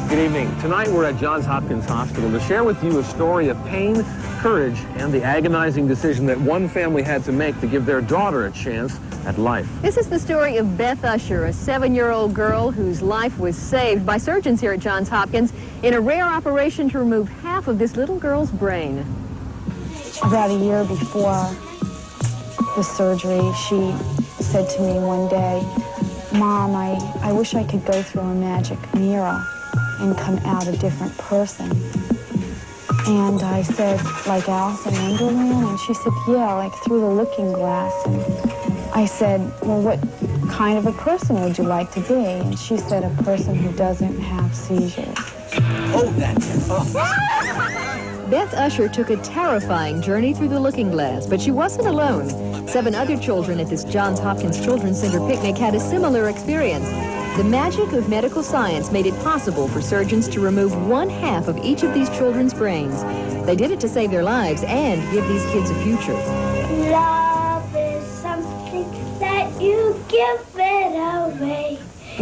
Good evening. Tonight we're at Johns Hopkins Hospital to share with you a story of pain, courage, and the agonizing decision that one family had to make to give their daughter a chance at life. This is the story of Beth Usher, a 7-year-old girl whose life was saved by surgeons here at Johns Hopkins in a rare operation to remove half of this little girl's brain. About a year before the surgery, she said to me one day, "Mom, I wish I could go through a magic mirror and come out a different person." And I said, "Like Alice in Wonderland?" And she said, "Yeah, like through the looking glass." And I said, "Well, what kind of a person would you like to be?" And she said, "A person who doesn't have seizures." Hold that. Beth Usher took a terrifying journey through the looking glass, but she wasn't alone. 7 other children at this Johns Hopkins Children's Center picnic had a similar experience. The magic of medical science made it possible for surgeons to remove 1/2 of each of these children's brains. They did it to save their lives and give these kids a future. Love is something that you give it away.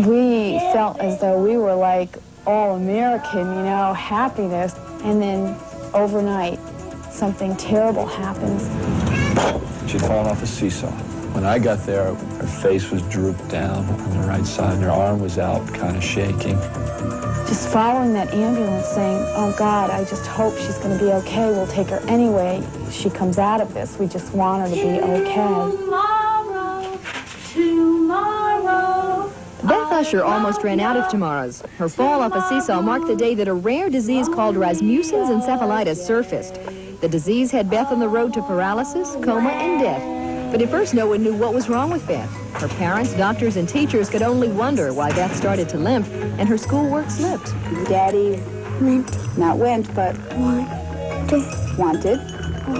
We felt as though we were like all American, you know, happiness. And then overnight, something terrible happens. She'd fallen off a seesaw. When I got there, her face was drooped down on the right side, and her arm was out, kind of shaking. Just following that ambulance saying, "Oh God, I just hope she's going to be okay. We'll take her anyway. She comes out of this. We just want her to be okay." Tomorrow. Beth Usher almost ran out of tomorrows. Her fall off a seesaw marked the day that a rare disease called Rasmussen's encephalitis surfaced. The disease had Beth on the road to paralysis, coma, and death. But at first, no one knew what was wrong with Beth. Her parents, doctors, and teachers could only wonder why Beth started to limp and her schoolwork slipped. Daddy but wanted.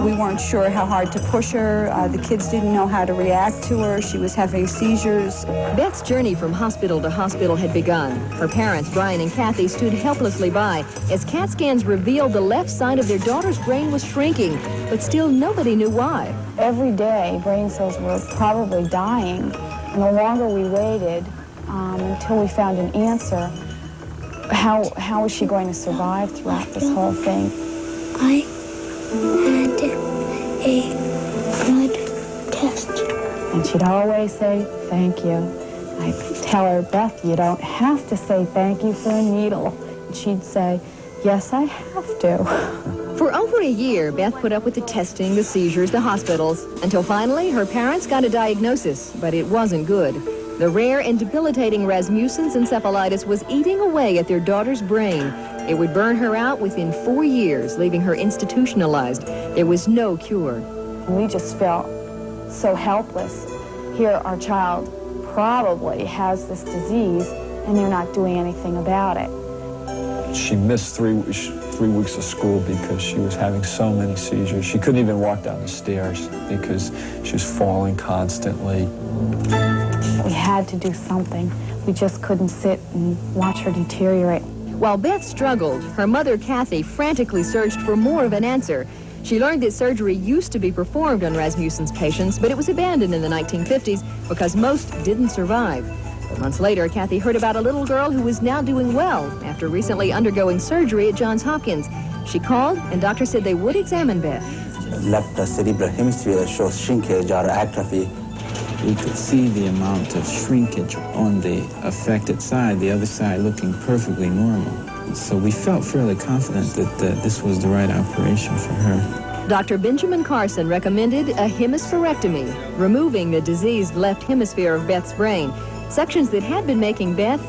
We weren't sure how hard to push her. The kids didn't know how to react to her. She was having seizures. Beth's journey from hospital to hospital had begun. Her parents, Brian and Kathy, stood helplessly by as CAT scans revealed the left side of their daughter's brain was shrinking, but still nobody knew why. Every day, brain cells were probably dying. And the longer we waited until we found an answer, how was she going to survive throughout this whole thing? I had a blood test. And she'd always say, "Thank you." I'd tell her, "Beth, you don't have to say thank you for a needle." And she'd say, "Yes, I have to." For over a year, Beth put up with the testing, the seizures, the hospitals, until finally her parents got a diagnosis, but it wasn't good. The rare and debilitating Rasmussen's encephalitis was eating away at their daughter's brain. It would burn her out within 4 years, leaving her institutionalized. There was no cure. We just felt so helpless. Here, our child probably has this disease, and they're not doing anything about it. She missed three weeks of school because she was having so many seizures. She couldn't even walk down the stairs because she was falling constantly. We had to do something. We just couldn't sit and watch her deteriorate. While Beth struggled, her mother, Kathy, frantically searched for more of an answer. She learned that surgery used to be performed on Rasmussen's patients, but it was abandoned in the 1950s because most didn't survive. But months later, Kathy heard about a little girl who was now doing well after recently undergoing surgery at Johns Hopkins. She called, and doctors said they would examine Beth. Left cerebral hemisphere shows shrinkage or atrophy. We could see the amount of shrinkage on the affected side, the other side looking perfectly normal. So we felt fairly confident that this was the right operation for her. Dr. Benjamin Carson recommended a hemispherectomy, removing the diseased left hemisphere of Beth's brain, sections that had been making Beth.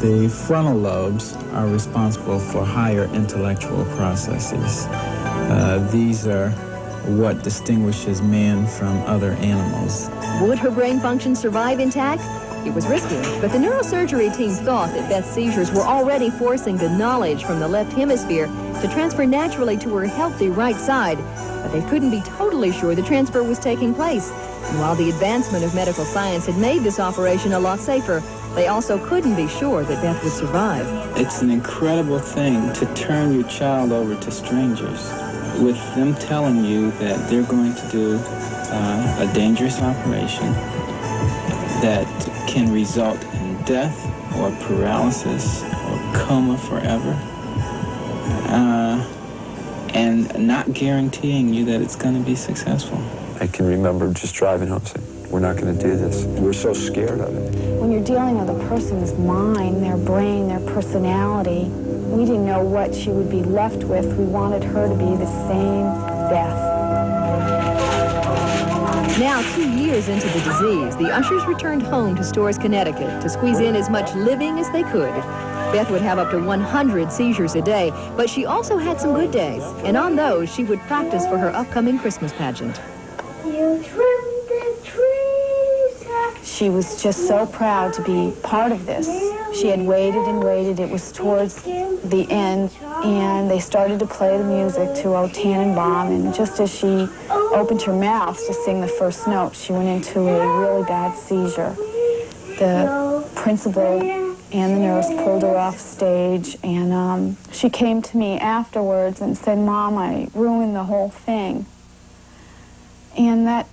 The frontal lobes are responsible for higher intellectual processes. These are what distinguishes man from other animals. Would her brain function survive intact? It was risky, but the neurosurgery team thought that Beth's seizures were already forcing the knowledge from the left hemisphere to transfer naturally to her healthy right side, but they couldn't be totally sure the transfer was taking place. And while the advancement of medical science had made this operation a lot safer, they also couldn't be sure that Beth would survive. It's an incredible thing to turn your child over to strangers with them telling you that they're going to do a dangerous operation that can result in death or paralysis or coma forever, and not guaranteeing you that it's going to be successful. I can remember just driving home saying, we're not going to do this. We're so scared of it. When you're dealing with a person's mind, their brain, their personality, we didn't know what she would be left with. We wanted her to be the same Beth. Now, 2 years into the disease, the Ushers returned home to Storrs, Connecticut to squeeze in as much living as they could. Beth would have up to 100 seizures a day, but she also had some good days, and on those, she would practice for her upcoming Christmas pageant. You trim the trees. She was just so proud to be part of this. She had waited and waited. It was towards the end, and they started to play the music to O Tannenbaum, and just as she opened her mouth to sing the first note, she went into a really bad seizure. The principal and the nurse pulled her off stage, and she came to me afterwards and said, "Mom, I ruined the whole thing." And that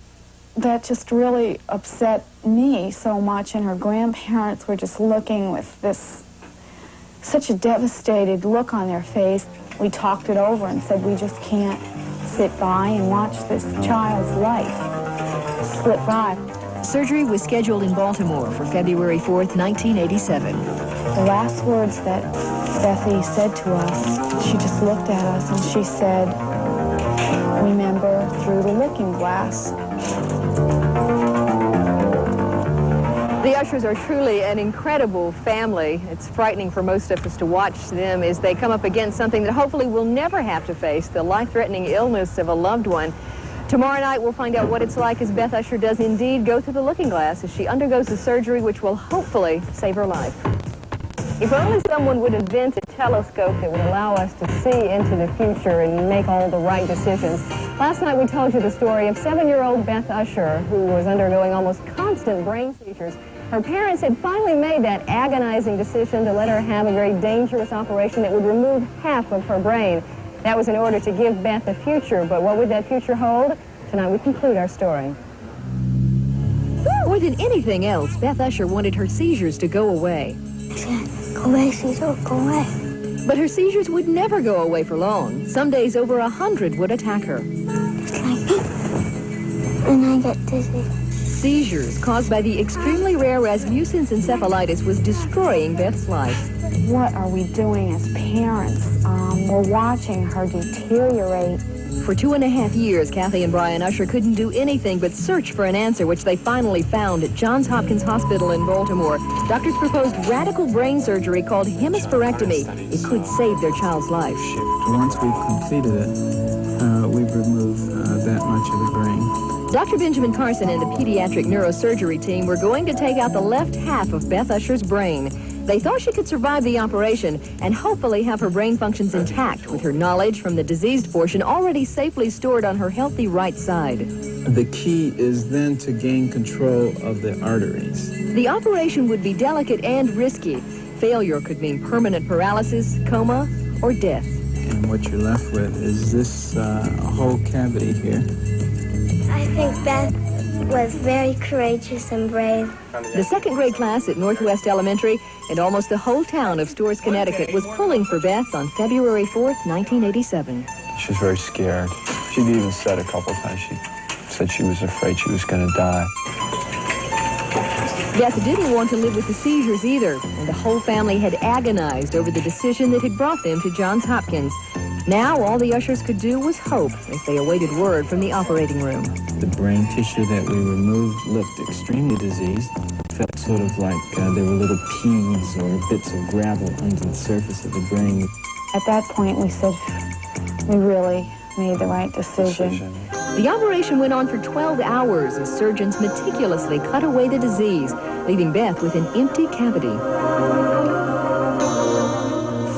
just really upset me so much, and her grandparents were just looking with such a devastated look on their face. We talked it over and said, we just can't sit by and watch this child's life slip by. Surgery was scheduled in Baltimore for February 4th, 1987. The last words that Bethy said to us, she just looked at us and she said, "Remember through the looking glass." The Ushers are truly an incredible family. It's frightening for most of us to watch them as they come up against something that hopefully we'll never have to face, the life-threatening illness of a loved one. Tomorrow night we'll find out what it's like as Beth Usher does indeed go through the looking glass as she undergoes the surgery which will hopefully save her life. If only someone would invent a telescope that would allow us to see into the future and make all the right decisions. Last night we told you the story of 7-year-old Beth Usher, who was undergoing almost constant brain seizures. Her parents had finally made that agonizing decision to let her have a very dangerous operation that would remove half of her brain. That was in order to give Beth a future, but what would that future hold? Tonight we conclude our story. More than anything else, Beth Usher wanted her seizures to go away. Go away, Caesar, go away. But her seizures would never go away for long. Some days over 100 would attack her. Just like me. And I get dizzy. Seizures caused by the extremely rare Rasmussen's encephalitis was destroying Beth's life. What are we doing as parents? We're watching her deteriorate. For 2.5 years, Kathy and Brian Usher couldn't do anything but search for an answer, which they finally found at Johns Hopkins Hospital in Baltimore. Doctors proposed radical brain surgery called Hemispherectomy. It could save their child's life. Once we've completed it, we've removed that much of the brain. Dr. Benjamin Carson and the pediatric neurosurgery team were going to take out the left half of Beth Usher's brain. They thought she could survive the operation and hopefully have her brain functions intact with her knowledge from the diseased portion already safely stored on her healthy right side. The key is then to gain control of the arteries. The operation would be delicate and risky. Failure could mean permanent paralysis, coma, or death. And what you're left with is this whole cavity here. I think Beth was very courageous and brave. The second grade class at Northwest Elementary and almost the whole town of Storrs, Connecticut was pulling for Beth on February 4th, 1987. She was very scared. She even said a couple times, she said she was afraid she was going to die. Beth didn't want to live with the seizures either, and the whole family had agonized over the decision that had brought them to Johns Hopkins. Now all the Ushers could do was hope as they awaited word from the operating room. The brain tissue that we removed looked extremely diseased. It felt sort of like there were little peas or bits of gravel under the surface of the brain. At that point, we said we really made the right decision. The operation went on for 12 hours as surgeons meticulously cut away the disease, leaving Beth with an empty cavity.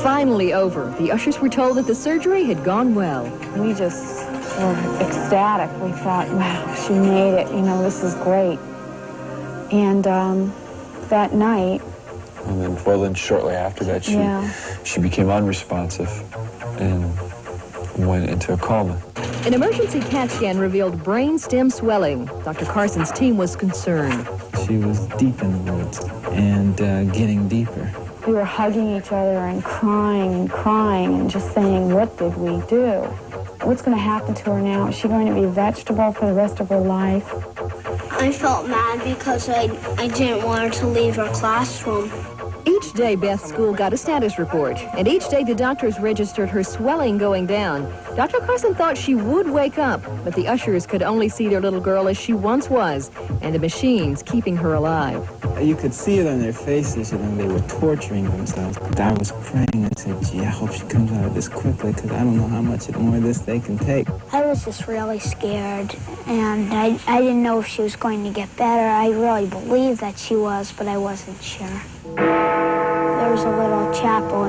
Finally over, the Ushers were told that the surgery had gone well. We just were ecstatic. We thought, wow, she made it. You know, this is great. And that night... And then shortly after that, she became unresponsive and went into a coma. An emergency CAT scan revealed brain stem swelling. Dr. Carson's team was concerned. She was deep in the woods, and getting deeper. We were hugging each other and crying and just saying, what did we do? What's going to happen to her now? Is she going to be a vegetable for the rest of her life? I felt mad because I didn't want her to leave her classroom. Each day, Beth's school got a status report, and each day the doctors registered her swelling going down. Dr. Carson thought she would wake up, but the Ushers could only see their little girl as she once was, and the machines keeping her alive. You could see it on their faces, you know, they were torturing themselves. I was praying, I said, gee, I hope she comes out of this quickly, because I don't know how much more of this they can take. I was just really scared, and I didn't know if she was going to get better. I really believed that she was, but I wasn't sure. There was a little chapel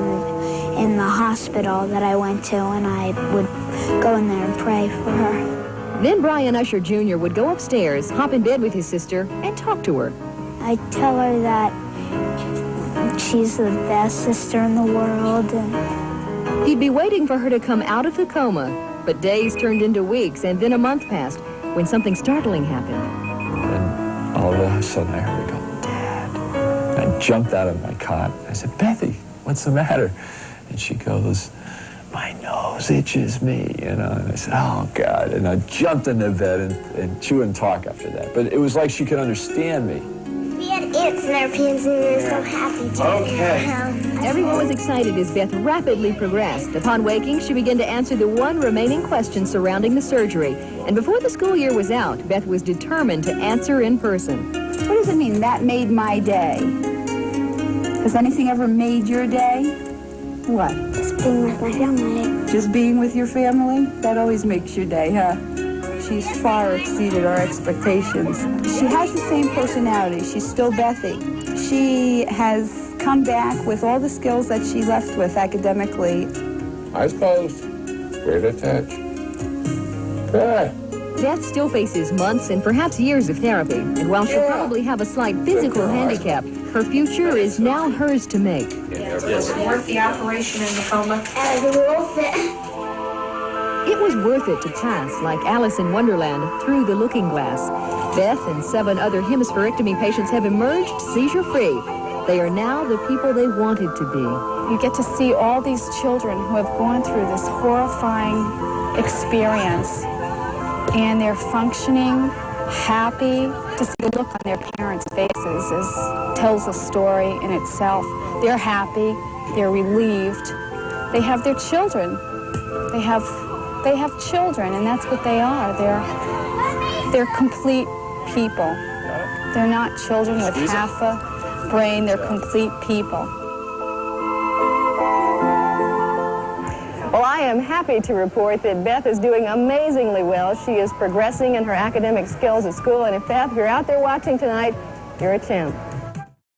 in the hospital that I went to, and I would go in there and pray for her. Then Brian Usher Jr. would go upstairs, hop in bed with his sister, and talk to her. I'd tell her that she's the best sister in the world. And He'd be waiting for her to come out of the coma, but days turned into weeks, and then a month passed when something startling happened. And all of a sudden I heard her go, Dad. I jumped out of my cot. I said, Bethy, what's the matter? And she goes, my nose itches me, you know. And I said, oh, God. And I jumped into bed, and she wouldn't talk after that. But it was like she could understand me. we had ants in our pants, and we were so happy to Everyone was excited as Beth rapidly progressed. Upon waking, she began to answer the one remaining question surrounding the surgery. And before the school year was out, Beth was determined to answer in person. What does it mean, that made my day? Has anything ever made your day? What? Just being with my family. Just being with your family? That always makes your day, huh? She's far exceeded our expectations. She has the same personality. She's still Bethy. She has come back with all the skills that she left with academically. I suppose. Great attach. Yeah. Beth still faces months and perhaps years of therapy. And while she'll probably have a slight physical handicap, her future is now hers to make. Was it worth the operation in the coma? Worth it. It was worth it to pass, like Alice in Wonderland, through the looking glass. Beth and 7 other hemispherectomy patients have emerged seizure-free. They are now the people they wanted to be. You get to see all these children who have gone through this horrifying experience, and they're functioning, happy. To see the look on their parents' faces tells a story in itself. They're happy, they're relieved. They have their children. They have children, and that's what they are. They're complete people. They're not children with half a brain. They're complete people. Well, I am happy to report that Beth is doing amazingly well. She is progressing in her academic skills at school, and if Beth, you're out there watching tonight, you're a champ.